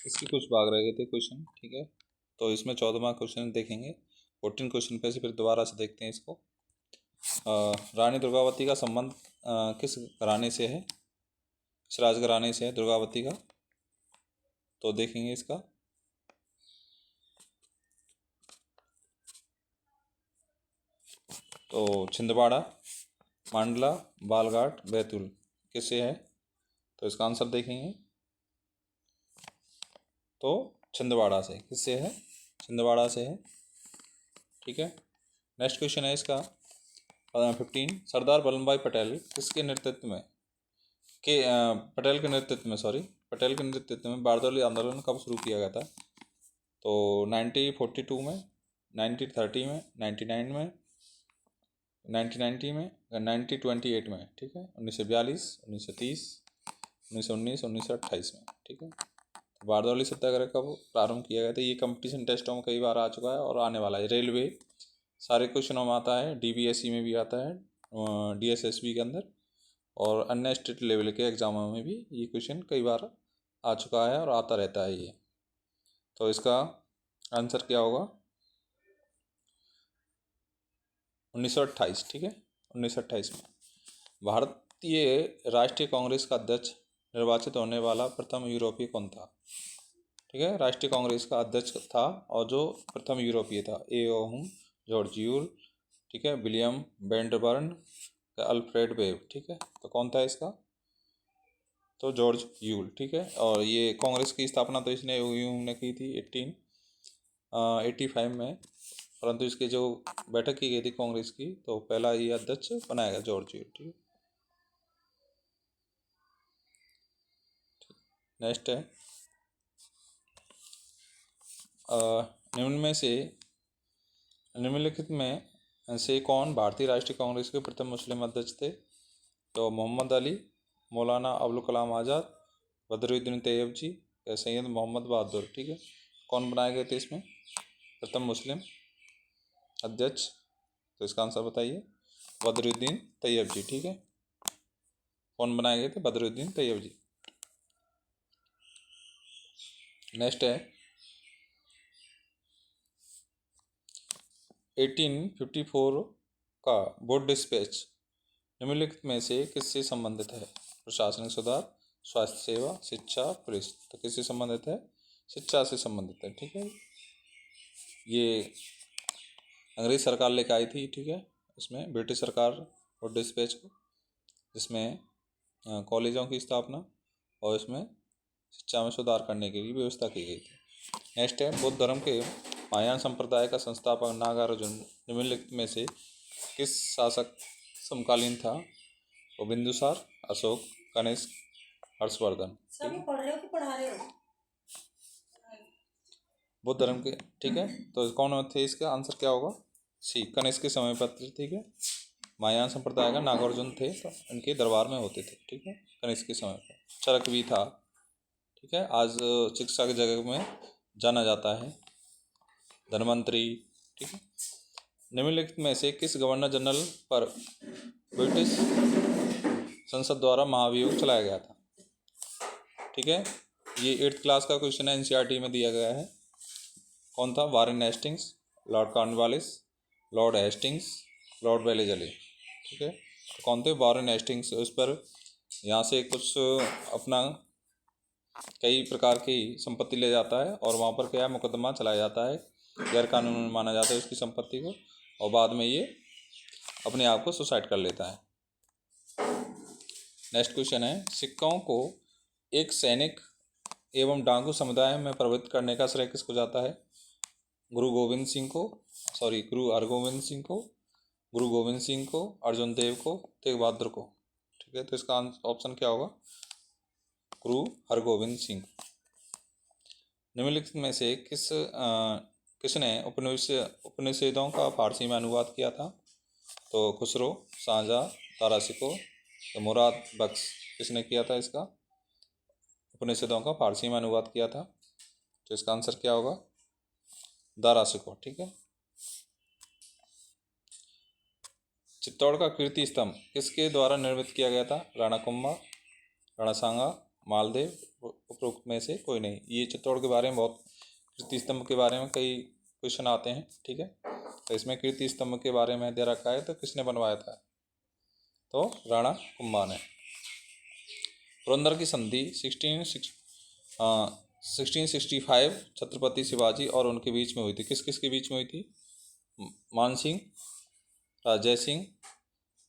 इसके कुछ भाग रह गए थे क्वेश्चन, ठीक है। तो इसमें 14वां क्वेश्चन देखेंगे। 14 क्वेश्चन पे से फिर दोबारा से देखते हैं इसको। रानी दुर्गावती का संबंध किस घराने से है, किस राजघराने से है दुर्गावती का, तो देखेंगे इसका। तो छिंदवाड़ा, मांडला, बालघाट, बैतूल किससे है, तो इसका आंसर देखेंगे। तो छिंदवाड़ा से, किससे है, छिंदवाड़ा से है, ठीक है। नेक्स्ट क्वेश्चन है इसका 15। सरदार वल्लभ भाई पटेल किसके नेतृत्व में पटेल के नेतृत्व में बारदौली आंदोलन कब शुरू किया गया था, तो 1942 में, 1930 में, 1999 में, 1990 में, 1928 में, ठीक है। 1942, 1930, 1919, 1928 में, ठीक है। बारदौली सत्याग्रह कब प्रारंभ किया गया था, ये कंपटीशन टेस्टों में कई बार आ चुका है और आने वाला है। रेलवे सारे क्वेश्चनों में आता है, DBSE में भी आता है, DSSB के अंदर, और अन्य स्टेट लेवल के एग्जामों में भी ये क्वेश्चन कई बार आ चुका है और आता रहता है ये। तो इसका आंसर क्या होगा, 1928, ठीक है। 1928 में भारतीय राष्ट्रीय कांग्रेस का अध्यक्ष निर्वाचित होने वाला प्रथम यूरोपीय कौन था, ठीक है। राष्ट्रीय कांग्रेस का अध्यक्ष था और जो प्रथम यूरोपीय था, एओहुम, जॉर्ज यूल, ठीक है, विलियम वेंडरबर्न, अल्फ्रेड वेब, ठीक है। तो कौन था इसका, तो जॉर्ज यूल, ठीक है। और ये कांग्रेस की स्थापना तो इसने यूल ने की थी 1885 में, परंतु इसकी जो बैठक की गई थी कांग्रेस की, तो पहला ये अध्यक्ष बनाया गया जॉर्ज यूल, ठीक है। नेक्स्ट है निम्नलिखित में से कौन भारतीय राष्ट्रीय कांग्रेस के प्रथम मुस्लिम अध्यक्ष थे, तो मोहम्मद अली, मौलाना अबुल कलाम आज़ाद, बदरुद्दीन तैयब जी या सैयद मोहम्मद बहादुर, ठीक है। कौन बनाए गए थे इसमें प्रथम मुस्लिम अध्यक्ष, तो इसका आंसर बताइए, बदरुद्दीन तैयब जी, ठीक है। कौन बनाए गए थे, बदरुद्दीन तैयब जी। नेक्स्ट है 1854 का बोर्ड डिस्पैच निम्नलिखित में से किससे संबंधित है, प्रशासनिक सुधार, स्वास्थ्य सेवा, शिक्षा, पुलिस, तो किससे संबंधित है, शिक्षा से संबंधित है, ठीक है। ये अंग्रेज सरकार लेकर आई थी, ठीक है, इसमें ब्रिटिश सरकार बोर्ड डिस्पैच को, जिसमें कॉलेजों की स्थापना और इसमें शिक्षा में सुधार करने के लिए व्यवस्था की गई थी। नेक्स्ट है बौद्ध धर्म के महायान संप्रदाय का संस्थापक नागार्जुन निम्नलिखित में से किस शासक समकालीन था, वो बिंदुसार, अशोक, कनिष्क, हर्षवर्धन, सभी पढ़ रहे हो कि पढ़ा रहे हो, बौद्ध धर्म के, ठीक है। तो कौन थे, इसका आंसर क्या होगा, सी, कनिष्क के समय पर, ठीक है। महायान संप्रदाय का नागार्जुन थे, तो इनके दरबार में होते थे, ठीक है, कनिष्क के समय पर। चरक भी था, ठीक है, आज शिक्षा की जगह में जाना जाता है, धनवंतरी, ठीक है। निम्नलिखित में से किस गवर्नर जनरल पर ब्रिटिश संसद द्वारा महाभियोग चलाया गया था, ठीक है। ये 8th क्लास का क्वेश्चन है, NCERT में दिया गया है। कौन था, Warren Hastings, Lord Cornwallis, Lord Hastings, Lord Wellesley, ठीक है। तो कौन थे, वारेन हेस्टिंग्स। उस पर यहाँ से कुछ अपना कई प्रकार की संपत्ति ले जाता है और वहाँ पर क्या मुकदमा चलाया जाता है, गैर कानूनी माना जाता है उसकी संपत्ति को, और बाद में ये अपने आप को सुसाइड कर लेता है। नेक्स्ट क्वेश्चन है सिक्कों को एक सैनिक एवं डाकू समुदाय में प्रवृत्त करने का श्रेय किसको जाता है, गुरु हरगोविंद सिंह को, गुरु गोविंद सिंह को, अर्जुन देव को, तेग बहादुर को, ठीक है। तो इसका ऑप्शन क्या होगा, गुरु हरगोविंद सिंह। निम्नलिखित में से किसने उपनिषदों का फारसी में अनुवाद किया था, तो खुसरो, शाहजहाँ, तारा शिकोह, तो मुराद बख्श, किसने किया था इसका, उपनिषदों का फारसी में अनुवाद किया था, तो इसका आंसर क्या होगा, दारा शिकोह, ठीक है। चित्तौड़ का कीर्ति स्तंभ किसके द्वारा निर्मित किया गया था, राणा कुंभा, राणा सांगा, मालदेव उपरोक्त में से कोई नहीं। ये चित्तौड़ के बारे में बहुत, कीर्ति स्तंभ के बारे में कई क्वेश्चन आते हैं, ठीक है। तो इसमें कीर्ति स्तंभ के बारे में दे रखा है, तो किसने बनवाया था, तो राणा कुंभा ने। पुरंदर की संधि 1665 छत्रपति शिवाजी और उनके बीच में हुई थी। किस किस के बीच में हुई थी, मान सिंह, जय सिंह,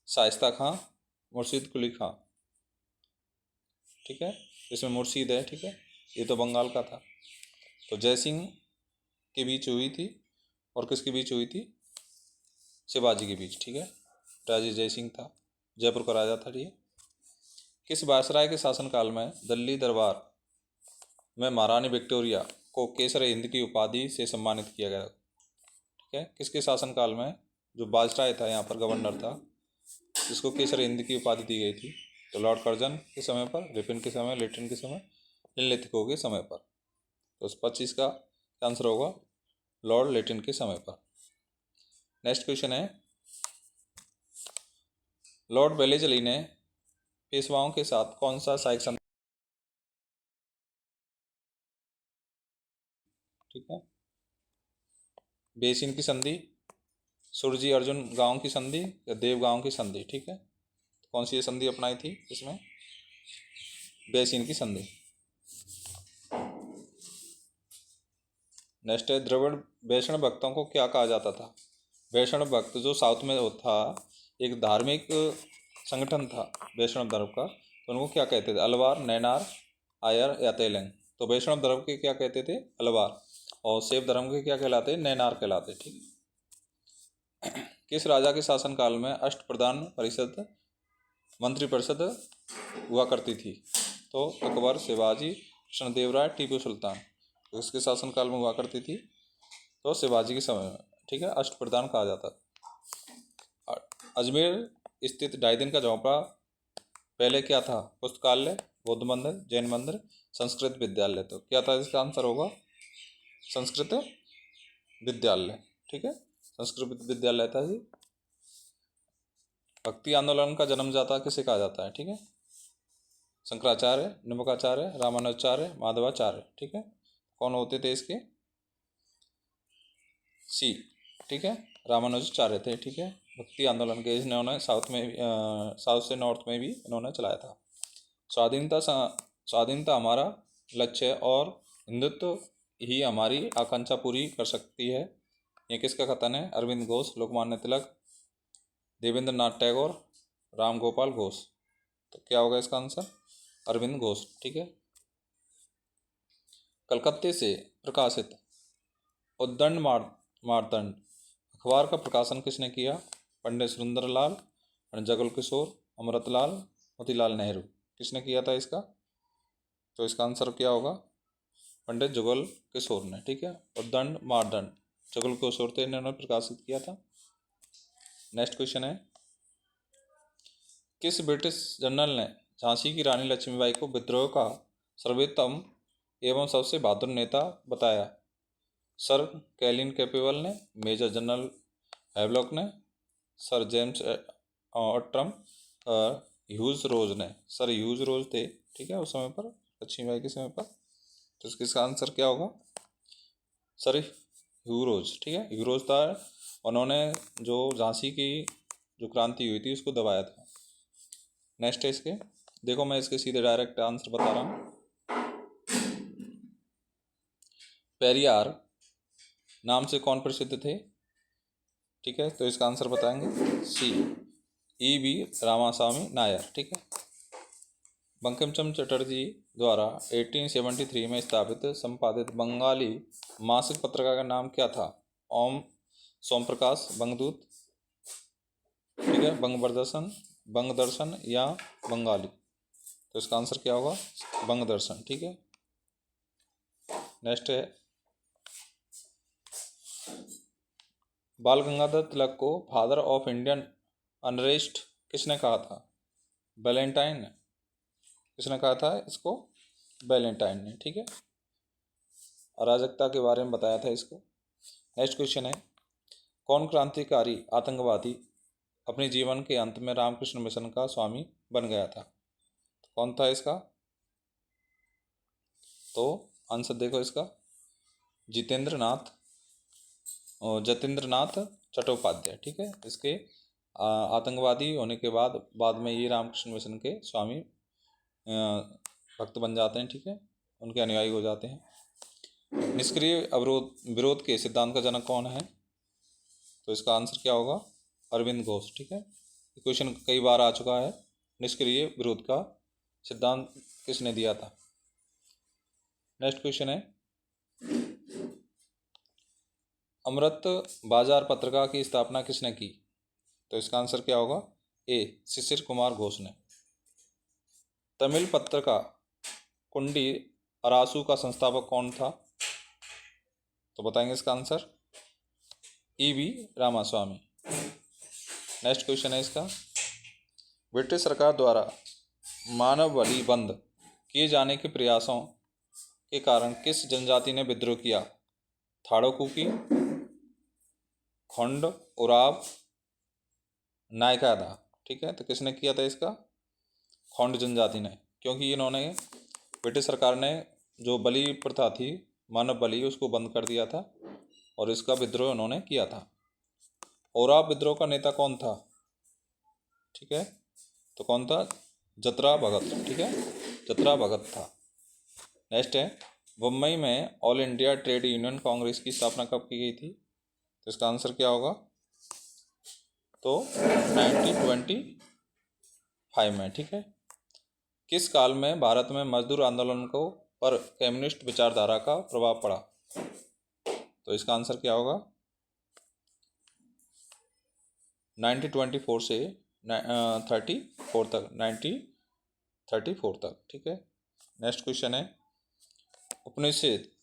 शाइस्ता खां, मुर्शीद कुली खां, ठीक है। इसमें मुर्शीद है, ठीक है, ये तो बंगाल का था। तो जय सिंह के बीच हुई थी और किसके बीच हुई थी, शिवाजी के बीच, ठीक है। राजा जय सिंह था, जयपुर का राजा था ये। किस वायसराय के शासनकाल में दिल्ली दरबार में महारानी विक्टोरिया को केसर हिंद की उपाधि से सम्मानित किया गया, ठीक है। किसके शासनकाल में जो वायसराय था, यहाँ पर गवर्नर था, जिसको केसर हिंद की उपाधि दी गई थी, तो लॉर्ड कर्जन के समय पर, रिपन के समय, लिटन के समय, निम्नलिखितों के समय पर। तो उस 25 का आंसर होगा लॉर्ड लिटन के समय पर। नेक्स्ट क्वेश्चन है, लॉर्ड वेलेस्ली ने पेशवाओं के साथ कौन सा साइक संधि, ठीक है, बेसिन की संधि, सुरजी अर्जुन गांव की संधि या देव गांव की संधि, ठीक है। कौन सी ये संधि अपनाई थी इसमें, बेसिन की संधि। नेक्स्ट है, द्रविड़ वैष्णव भक्तों को क्या कहा जाता था। वैष्णव भक्त जो साउथ में था, एक धार्मिक संगठन था वैष्णव धर्म का, तो उनको क्या कहते थे, अलवार, नैनार, आयर या तेलंग। तो वैष्णव धर्म के क्या कहते थे, अलवार, और शैव धर्म के क्या कहलाते, नैनार कहलाते, ठीक है। किस राजा के शासनकाल में अष्टप्रधान परिषद मंत्रिपरिषद हुआ करती थी, तो अकबर, शिवाजी, कृष्णदेवराय, टीपू सुल्तान। तो इसके शासनकाल में हुआ करती थी, तो शिवाजी के समय में, ठीक है, अष्टप्रधान कहा जाता था। अजमेर स्थित ढाई दिन का झोंपड़ा पहले क्या था, पुस्तकालय, बौद्ध मंदिर, जैन मंदिर, संस्कृत विद्यालय। तो क्या था, इसका आंसर होगा संस्कृत विद्यालय, ठीक है, संस्कृत विद्यालय था जी। भक्ति आंदोलन का जन्मदाता किसे कहा जाता है, ठीक है, शंकराचार्य, निम्बार्क, रामानुजाचार्य, माधवाचार्य, ठीक है। कौन होते थे इसके, सी, ठीक है, रामानुजाचार्य थे, ठीक है। भक्ति आंदोलन के इन्होंने साउथ से नॉर्थ में भी इन्होंने चलाया था। स्वाधीनता हमारा लक्ष्य है और हिंदुत्व ही हमारी आकांक्षा पूरी कर सकती है, ये किसका कथन है, अरविंद घोष, लोकमान्य तिलक, देवेंद्र नाथ टैगोर, राम गोपाल घोष। तो क्या होगा इसका आंसर, अरविंद घोष, ठीक है। कलकत्ते से प्रकाशित उद्दंड मार्तंड अखबार का प्रकाशन किसने किया, पंडित सुरेंद्रलाल, पंडित जगल किशोर, अमृतलाल, मोतीलाल नेहरू। किसने किया था इसका, तो इसका आंसर क्या होगा, पंडित जुगल किशोर ने, ठीक है। उद्दंड मार्तंड जुगल किशोर थे, इन्होंने प्रकाशित किया था। नेक्स्ट क्वेश्चन है, किस ब्रिटिश जनरल ने झांसी की रानी लक्ष्मीबाई को विद्रोह का सर्वोत्तम एवं सबसे बहादुर नेता बताया, सर कैलिन कैम्पबेल ने, मेजर जनरल हैवलॉक ने, सर जेम्स ऑट्रम, ह्यूज रोज ने। सर ह्यूज रोज थे, ठीक है, उस समय पर, लक्ष्मीबाई के समय पर। तो इसका आंसर क्या होगा, सर ह्यू रोज, ठीक है, ह्यू रोज था, उन्होंने जो झांसी की जो क्रांति हुई थी उसको दबाया था। नेक्स्ट है इसके, देखो मैं इसके सीधे डायरेक्ट आंसर बता रहा हूँ। पेरियार नाम से कौन प्रसिद्ध थे, ठीक है, तो इसका आंसर बताएंगे, सी, E.V. रामास्वामी नायर, ठीक है। बंकिम चंद्र चटर्जी द्वारा 1873 में स्थापित संपादित बंगाली मासिक पत्रिका का नाम क्या था, ओम सोमप्रकाश, बंगदूत, ठीक है, बंगदर्शन, बंगदर्शन या बंगाली। तो इसका आंसर क्या होगा, बंगदर्शन, ठीक है। नेक्स्ट है, बाल गंगाधर तिलक को फादर ऑफ इंडियन अनरेस्ट किसने कहा था, वैलेंटाइन ने। किसने कहा था इसको, वैलेंटाइन ने, ठीक है। अराजकता के बारे में बताया था इसको। नेक्स्ट क्वेश्चन है, कौन क्रांतिकारी आतंकवादी अपने जीवन के अंत में रामकृष्ण मिशन का स्वामी बन गया था, कौन था इसका, तो आंसर देखो इसका, जतेंद्रनाथ चट्टोपाध्याय। ठीक है, इसके आतंकवादी होने के बाद में ये रामकृष्ण मिशन के स्वामी भक्त बन जाते हैं। ठीक है, उनके अनुयायी हो जाते हैं। निष्क्रिय अवरोध विरोध के सिद्धांत का जनक कौन है? तो इसका आंसर क्या होगा? अरविंद घोष। ठीक है, क्वेश्चन कई बार आ चुका है। निष्क्रिय विरोध का सिद्धांत किसने दिया था? नेक्स्ट क्वेश्चन है, अमृत बाजार पत्रिका की स्थापना किसने की? तो इसका आंसर क्या होगा? ए, शिशिर कुमार घोष ने। तमिल पत्रिका कुंडी अरासू का संस्थापक कौन था? तो बताएंगे इसका answer, E.V. Ramaswamy. Next question है इसका, ब्रिटिश सरकार द्वारा मानव बलि बंद किए जाने के प्रयासों के कारण किस जनजाति ने विद्रोह किया? थाड़ो कुकी, खोंड, उराव, नायकादा। ठीक है, तो किसने किया था इसका? खोंड जनजाति ने, क्योंकि इन्होंने ब्रिटिश सरकार ने जो बलि प्रथा थी, मानव बलि, उसको बंद कर दिया था और इसका विद्रोह उन्होंने किया था। उराव विद्रोह का नेता कौन था? ठीक है, तो कौन था? जतरा भगत। ठीक है, जतरा भगत था। नेक्स्ट है, बम्बई में all India trade union Congress की स्थापना कब की गई थी? तो इसका आंसर क्या होगा? तो 1925 में। ठीक है, किस काल में भारत में मजदूर आंदोलन को पर कम्युनिस्ट विचारधारा का प्रभाव पड़ा? तो इसका आंसर क्या होगा? 1924 से 34 तक, 1934 तक। ठीक है, नेक्स्ट क्वेश्चन है,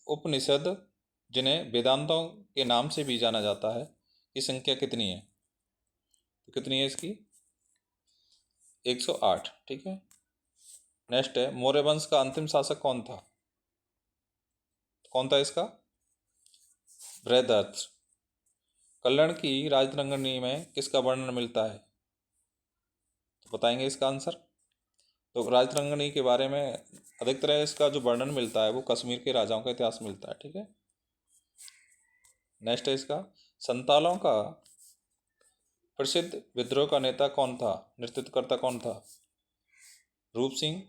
उपनिषद जिन्हें वेदांतों के नाम से भी जाना जाता है की संख्या कितनी है? तो कितनी है इसकी? 108। ठीक है, नेक्स्ट है, मौर्य वंश का अंतिम शासक कौन था? कौन था इसका? बृहदर्थ। कल्याण की राजतरंगिणी में किसका वर्णन मिलता है? तो बताएंगे इसका आंसर। तो राजतरंगिणी के बारे में अधिकतर इसका जो वर्णन मिलता है वो कश्मीर के राजाओं का इतिहास मिलता है। ठीक है, नेक्स्ट है इसका, संतालों का प्रसिद्ध विद्रोह का नेता कौन था? नेतृत्वकर्ता कौन था? रूप सिंह,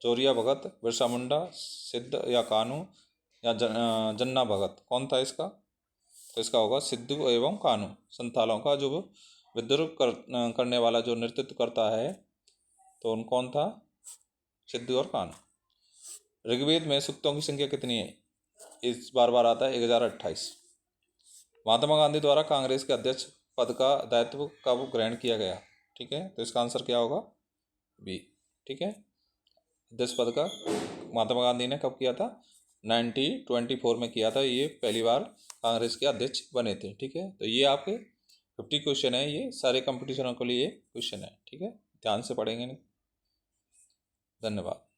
चौरिया भगत, बिरसा मुंडा, सिद्ध या कानू या जन्ना भगत। कौन था इसका? तो इसका होगा सिद्धू एवं कानू। संथालों का जो विद्रोह करने वाला जो नेतृत्व करता है, तो उन कौन था? सिद्धू और कानू। ऋग्वेद में सूक्तों की संख्या कितनी है? इस बार आता है 1028। महात्मा गांधी द्वारा कांग्रेस के अध्यक्ष पद का दायित्व कब ग्रहण किया गया? ठीक है, तो इसका आंसर क्या होगा? बी। ठीक है, अध्यक्ष पद का महात्मा गांधी ने कब किया था? 1924 में किया था। ये पहली बार कांग्रेस के अध्यक्ष बने थे। ठीक है, तो ये आपके 50 क्वेश्चन है, ये सारे कंपटीशनों के लिए क्वेश्चन है। ठीक है, ध्यान से पढ़ेंगे। धन्यवाद।